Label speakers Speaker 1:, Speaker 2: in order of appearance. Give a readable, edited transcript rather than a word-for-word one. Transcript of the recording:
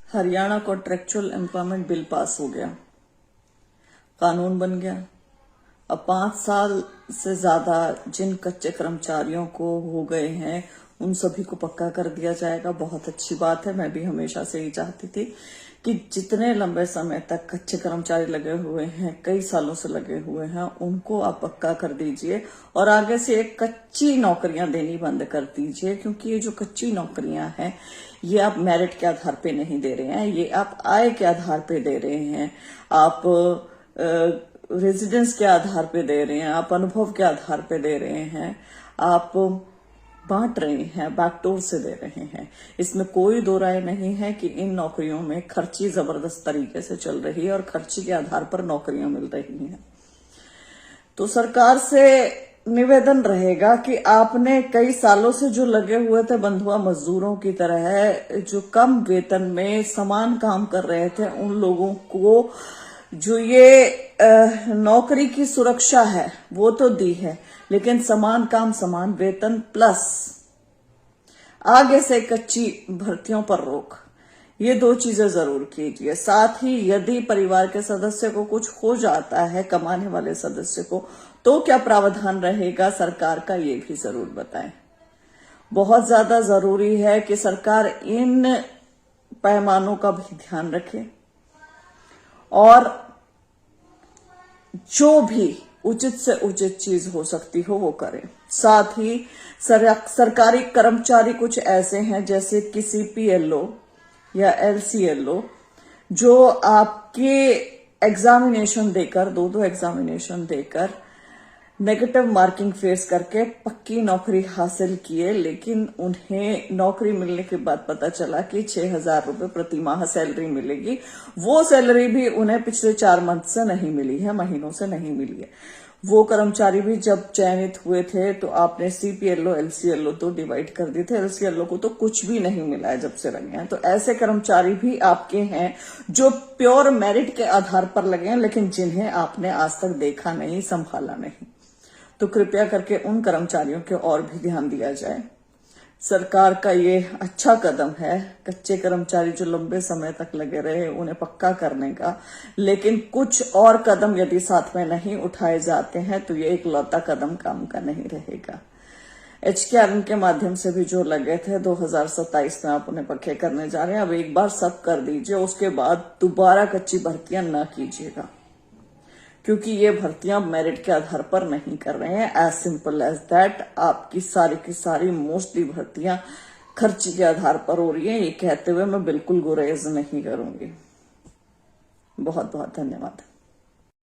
Speaker 1: Haryana contractual employment bill pass हो गया, कानून बन गया। अब 5 साल से ज्यादा जिन कच्चे कर्मचारियों को हो गए हैं उन सभी को पक्का कर दिया जाएगा। बहुत अच्छी बात है। मैं भी हमेशा से ही चाहती थी कि जितने लंबे समय तक कच्चे कर्मचारी लगे हुए हैं, कई सालों से लगे हुए हैं, उनको आप पक्का कर दीजिए और आगे से एक कच्ची नौकरियां देनी बंद कर दीजिए। क्योंकि ये जो कच्ची नौकरियां हैं ये आप मेरिट के आधार पे नहीं दे रहे हैं, ये आप आय के आधार पे दे रहे हैं, आप रेजिडेंस के आधार पे दे रहे हैं, आप अनुभव के आधार पे दे रहे हैं, आप बांट रहे हैं, बैकडोर से दे रहे हैं। इसमें कोई दो राय नहीं है कि इन नौकरियों में खर्ची जबरदस्त तरीके से चल रही है और खर्ची के आधार पर नौकरियां मिल रही हैं। तो सरकार से निवेदन रहेगा कि आपने कई सालों से जो लगे हुए थे बंधुआ मजदूरों की तरह, जो कम वेतन में समान काम कर रहे थे, उन लोगों को जो ये नौकरी की सुरक्षा है वो तो दी है, लेकिन समान काम समान वेतन प्लस आगे से कच्ची भर्तियों पर रोक, ये 2 चीजें जरूर कीजिए। साथ ही यदि परिवार के सदस्य को कुछ हो जाता है, कमाने वाले सदस्य को, तो क्या प्रावधान रहेगा सरकार का, ये भी जरूर बताएं। बहुत ज्यादा जरूरी है कि सरकार इन पैमानों का भी ध्यान रखे और जो भी उचित से उचित चीज हो सकती हो वो करे। साथ ही सरकारी कर्मचारी कुछ ऐसे हैं जैसे कि CPLO या LCLO जो आपके एग्जामिनेशन देकर, 2 एग्जामिनेशन देकर नेगेटिव मार्किंग फेस करके पक्की नौकरी हासिल किए, लेकिन उन्हें नौकरी मिलने के बाद पता चला कि 6,000 रुपए प्रति माह सैलरी मिलेगी। वो सैलरी भी उन्हें पिछले 4 मंथ से नहीं मिली है, महीनों से नहीं मिली है। वो कर्मचारी भी जब चयनित हुए थे तो आपने CPLO LCLO तो डिवाइड कर दिए थे, LCLO को तो कुछ भी नहीं मिला है जब से लगे हैं। तो ऐसे कर्मचारी भी आपके हैं जो प्योर मेरिट के आधार पर लगे हैं, लेकिन जिन्हें आपने आज तक देखा नहीं, संभाला नहीं। तो कृपया करके उन कर्मचारियों के और भी ध्यान दिया जाए। सरकार का ये अच्छा कदम है, कच्चे कर्मचारी जो लंबे समय तक लगे रहे उन्हें पक्का करने का, लेकिन कुछ और कदम यदि साथ में नहीं उठाए जाते हैं तो ये इकलौता कदम काम का नहीं रहेगा। HKRN के माध्यम से भी जो लगे थे 2027 में आप उन्हें पक्के करने जा रहे हैं। अब एक बार सब कर दीजिए, उसके बाद दोबारा कच्ची भर्तियां न कीजिएगा, क्योंकि ये भर्तियां मेरिट के आधार पर नहीं कर रहे हैं। As simple as that. आपकी सारी की सारी मोस्टली भर्तियां खर्ची के आधार पर हो रही है। ये कहते हुए मैं बिल्कुल गुरेज नहीं करूंगी। बहुत बहुत धन्यवाद।